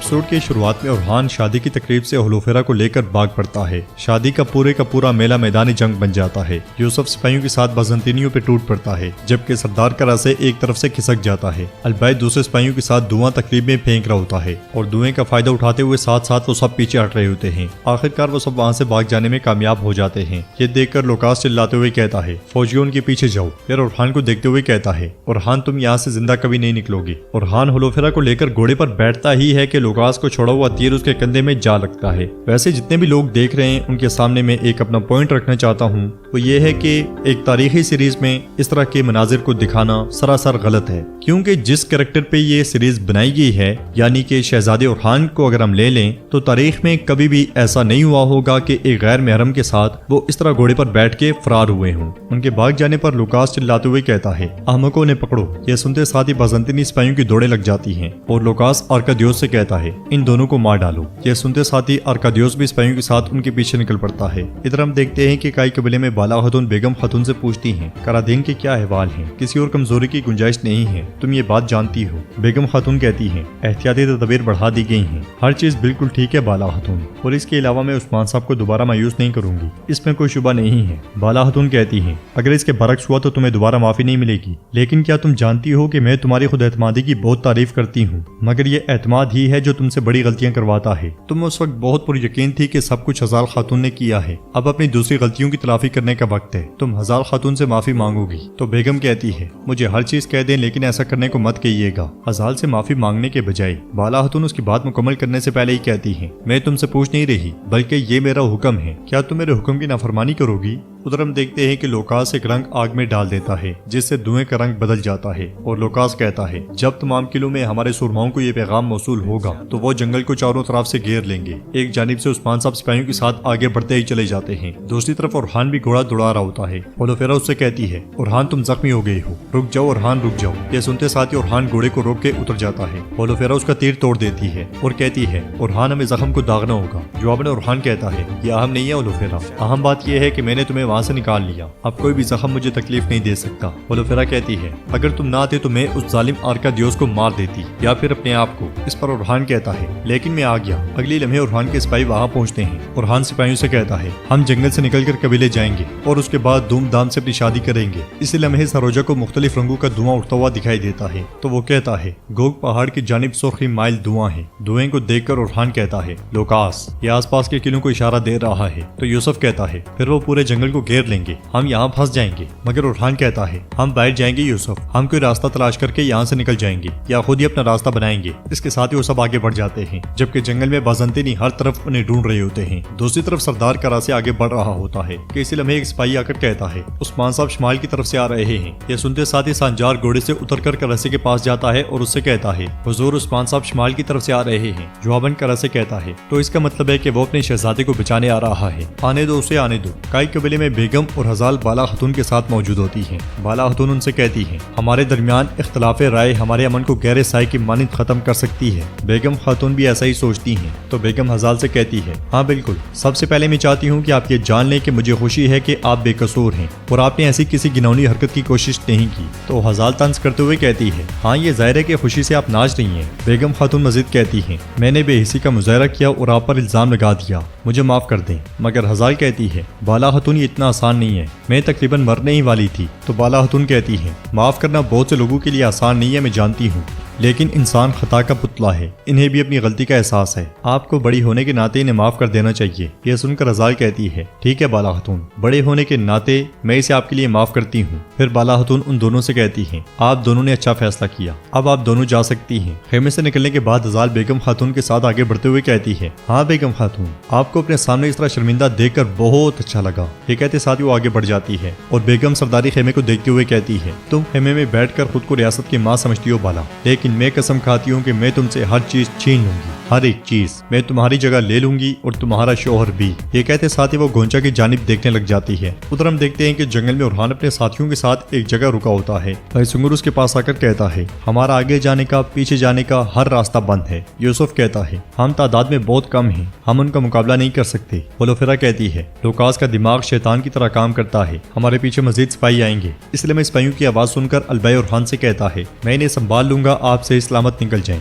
Episode کی شروعات میں اورحان شادی کی تقریب سے ہولوفیرا کو لے کر بھاگ پڑتا ہے۔ شادی کا پورا میلہ میدانی جنگ بن جاتا ہے۔ یوسف سپاہیوں کے ساتھ بازنطینیوں پہ ٹوٹ پڑتا ہے، جبکہ سردار کا راسے ایک طرف سے کھسک جاتا ہے۔ البید دوسرے سپاہیوں کے ساتھ دھواں تقریب میں پھینک رہا ہوتا ہے اور دھوئیں کا فائدہ اٹھاتے ہوئے ساتھ ساتھ وہ سب پیچھے ہٹ رہے ہوتے ہیں۔ آخرکار وہ سب وہاں سے بھاگ جانے میں کامیاب ہو جاتے ہیں۔ یہ دیکھ کر لوکاس چلاتے ہوئے کہتا ہے، فوجیوں ان کے پیچھے جاؤ۔ پھر اورحان کو دیکھتے ہوئے کہتا ہے، اورحان تم یہاں سے زندہ کبھی نہیں نکلو گی۔ اورحان ہولوفیرا کو لے کر گھوڑے پر بیٹھتا ہی ہے کہ لوکاس کو چھوڑا ہوا تیر اس کے کندھے میں جا لگتا ہے۔ ویسے جتنے بھی لوگ دیکھ رہے ہیں ان کے سامنے میں ایک اپنا پوائنٹ رکھنا چاہتا ہوں، وہ یہ ہے کہ ایک تاریخی سیریز میں اس طرح کے مناظر کو دکھانا سراسر غلط ہے، کیونکہ جس کریکٹر پہ یہ سیریز بنائی گئی ہے یعنی کہ شہزادے اورحان کو اگر ہم لے لیں تو تاریخ میں کبھی بھی ایسا نہیں ہوا ہوگا کہ ایک غیر محرم کے ساتھ وہ اس طرح گھوڑے پر بیٹھ کے فرار ہوئے ہوں۔ ان کے بھاگ جانے پر لوکاس چلاتے ہوئے کہتا ہے، احمقوں نے پکڑو۔ یہ سنتے ساتھ ہی بازنطینی سپاہیوں کی دوڑیں لگ جاتی ہیں اور لوکاس آرکادیوس سے کہتا ہے، ان دونوں کو مار ڈالو۔ یہ سنتے ساتھ ہی آرکادیوس بھی سپاہیوں کے ساتھ ان کے پیچھے نکل پڑتا ہے۔ ادھر ہم دیکھتے ہیں کہ کائی قبیلے میں بالا خاتون بیگم خاتون سے پوچھتی ہیں، کرادین کے کیا احوال ہیں؟ کسی اور کمزوری کی گنجائش نہیں ہے، تم یہ بات جانتی ہو؟ بیگم خاتون کہتی ہیں، احتیاطی تدابیر بڑھا دی گئی ہیں، ہر چیز بالکل ٹھیک ہے بالا خاتون، اور اس کے علاوہ میں عثمان صاحب کو دوبارہ مایوس نہیں کروں گی، اس میں کوئی شبہ نہیں ہے۔ بالا خاتون کہتی ہیں، اگر اس کے برعکس ہوا تو تمہیں دوبارہ معافی نہیں ملے گی، لیکن کیا تم جانتی ہو کہ میں تمہاری خود اعتمادی کی بہت تعریف کرتی ہوں، مگر یہ اعتماد ہی ہے جو تم سے بڑی غلطیاں کرواتا ہے۔ تم اس وقت بہت پر یقین تھی کہ سب کچھ ہزال خاتون نے کیا ہے، اب اپنی دوسری غلطیوں کی تلافی کرنے کا وقت ہے، تم ہزال خاتون سے معافی مانگو گی؟ تو بیگم کہتی ہے، مجھے ہر چیز کہہ دیں لیکن ایسا کرنے کو مت کہیے گا۔ ہزال سے معافی مانگنے کے بجائے بالا خاتون اس کی بات مکمل کرنے سے پہلے ہی کہتی ہیں، میں تم سے پوچھ نہیں رہی بلکہ یہ میرا حکم ہے، کیا تم میرے حکم کی نافرمانی کرو گی؟ ادھر ہم دیکھتے ہیں کہ لوکاس ایک رنگ آگ میں ڈال دیتا ہے جس سے دھوئیں کا رنگ بدل جاتا ہے اور لوکاس کہتا ہے، جب تمام قلعوں میں ہمارے سورماؤں کو یہ پیغام موصول ہوگا تو وہ جنگل کو چاروں طرف سے گھیر لیں گے۔ ایک جانب سے عثمان صاحب سپاہیوں کے ساتھ آگے بڑھتے ہی چلے جاتے ہیں، دوسری طرف اورحان بھی گھوڑا دوڑا رہا ہوتا ہے۔ ہولوفیرا اس سے کہتی ہے، اورحان تم زخمی ہو گئے ہو، رک جاؤ اورحان رک جاؤ۔ یہ سنتے ساتھ ہی اورحان گھوڑے کو روک کے اتر جاتا ہے۔ ہولوفیرا اس کا تیر توڑ دیتی ہے اور کہتی ہے، اورحان ہمیں زخم کو داغنا ہوگا۔ جواب میں اورحان کہتا ہے، یہ اہم نہیں ہے ہولوفیرا، اہم بات یہ ہے کہ میں نے تمہیں وہاں سے نکال لیا، اب کوئی بھی زخم مجھے تکلیف نہیں دے سکتا۔ ہولوفیرا کہتی ہے، اگر تم نہ آتے تو میں اس ظالم آرکادیوس کو مار دیتی یا پھر اپنے آپ کو۔ اس پر اورحان کہتا ہے، لیکن میں آ گیا۔ اگلی لمحے اورحان کے سپاہی وہاں پہنچتے ہیں۔ اورحان سپاہیوں سے کہتا ہے، ہم جنگل سے نکل کر قبیلے جائیں گے اور اس کے بعد دھوم دھام سے اپنی شادی کریں گے۔ اسی لمحے سروجا کو مختلف رنگوں کا دھواں اٹھتا ہوا دکھائی دیتا ہے تو وہ کہتا ہے، گوگ پہاڑ کی جانب سرخی مائل دھواں ہے۔ دھوئیں کو دیکھ کر اورحان کہتا ہے، لوکاس یہ آس پاس کے قلعوں کو اشارہ دے رہا ہے۔ تو یوسف کہتا ہے، پھر وہ پورے جنگل کو گھیر لیں گے، ہم یہاں پھنس جائیں گے۔ مگر اورحان کہتا ہے، ہم بیٹھ جائیں گے یوسف، ہم کوئی راستہ تلاش کر کے یہاں سے نکل جائیں گے یا خود ہی اپنا راستہ بنائیں گے۔ اس کے ساتھ ہی وہ سب آگے بڑھ جاتے ہیں، جبکہ جنگل میں بازنطینی ہر طرف انہیں ڈھونڈ رہے ہوتے ہیں۔ دوسری طرف سردار کا راسے آگے بڑھ رہا ہوتا ہے کہ اسی لمحے ایک سپاہی آ کر کہتا ہے، عثمان صاحب شمال کی طرف سے آ رہے ہیں۔ یہ سنتے ساتھ ہی سانجار گھوڑے سے اتر کر کراسے کے پاس جاتا ہے اور اس سے کہتا ہے، حضور عثمان صاحب شمال کی طرف سے آ رہے ہیں۔ جواباً کراسے کہتا ہے، تو اس کا مطلب ہے کہ وہ اپنے شہزادے کو بچانے آ رہا ہے، آنے دو اسے آنے دو۔ کائی قبیلے میں بیگم اور ہزال بالا خاتون کے ساتھ موجود ہوتی ہیں۔ بالا خاتون ان سے کہتی ہیں، ہمارے درمیان اختلاف رائے ہمارے امن کو گہرے سائے کی مانند ختم کر سکتی ہے۔ بیگم خاتون بھی ایسا ہی سوچتی ہیں تو بیگم ہزال سے کہتی ہے، ہاں بالکل، سب سے پہلے میں چاہتی ہوں کہ آپ یہ جان لیں کہ مجھے خوشی ہے کہ آپ بے قصور ہیں اور آپ نے ایسی کسی گناونی حرکت کی کوشش نہیں کی۔ تو ہزال طنز کرتے ہوئے کہتی ہے، ہاں یہ ظاہر ہے کہ خوشی سے آپ ناچ رہی ہیں۔ بیگم خاتون مزید کہتی ہیں، میں نے بے حسی کا مظاہرہ کیا اور آپ پر الزام لگا دیا، مجھے معاف کر دیں۔ مگر ہزال کہتی ہے، بالا خاتون یہ اتنا آسان نہیں ہے، میں تقریباً مرنے ہی والی تھی۔ تو بالا خاتون کہتی ہے، معاف کرنا بہت سے لوگوں کے لیے آسان نہیں ہے، میں جانتی ہوں، لیکن انسان خطا کا پتلا ہے، انہیں بھی اپنی غلطی کا احساس ہے، آپ کو بڑی ہونے کے ناطے انہیں معاف کر دینا چاہیے۔ یہ سن کر ہزال کہتی ہے، ٹھیک ہے بالا خاتون، بڑے ہونے کے ناطے میں اسے آپ کے لیے معاف کرتی ہوں۔ پھر بالا خاتون ان دونوں سے کہتی ہیں، آپ دونوں نے اچھا فیصلہ کیا، اب آپ دونوں جا سکتی ہیں۔ خیمے سے نکلنے کے بعد ہزال بیگم خاتون کے ساتھ آگے بڑھتے ہوئے کہتی ہے، ہاں بیگم خاتون، آپ کو اپنے سامنے اس طرح شرمندہ دیکھ کر بہت اچھا لگا۔ یہ کہتے ساتھ ہی وہ آگے بڑھ جاتی ہے اور بیگم سرداری خیمے کو دیکھتے ہوئے کہتی ہے، تم خیمے میں بیٹھ کر خود کو ریاست کی ماں سمجھتی ہو بالا، لیکن میں قسم کھاتی ہوں کہ میں تم سے ہر چیز چھین لوں گی، ہر ایک چیز میں تمہاری جگہ لے لوں گی اور تمہارا شوہر بھی۔ یہ کہتے ساتھ ہی وہ گونچا کی جانب دیکھنے لگ جاتی ہے۔ ادھر ہم دیکھتے ہیں کہ جنگل میں اورحان اپنے ساتھیوں کے ساتھ ایک جگہ رکا ہوتا ہے۔ بھائی سنگر اس کے پاس آ کر کہتا ہے، ہمارا آگے جانے کا پیچھے جانے کا ہر راستہ بند ہے۔ یوسف کہتا ہے، ہم تعداد میں بہت کم ہیں، ہم ان کا مقابلہ نہیں کر سکتے۔ ہولوفیرا کہتی ہے، لوکاس کا دماغ شیطان کی طرح کام کرتا ہے، ہمارے پیچھے مزید سپاہی آئیں گے، اس لیے میں سپاہیوں کی آواز سن کر البے اورحان سے کہتا ہے، میں انہیں سنبھال لوں گا، آپ سے سلامت نکل جائیں۔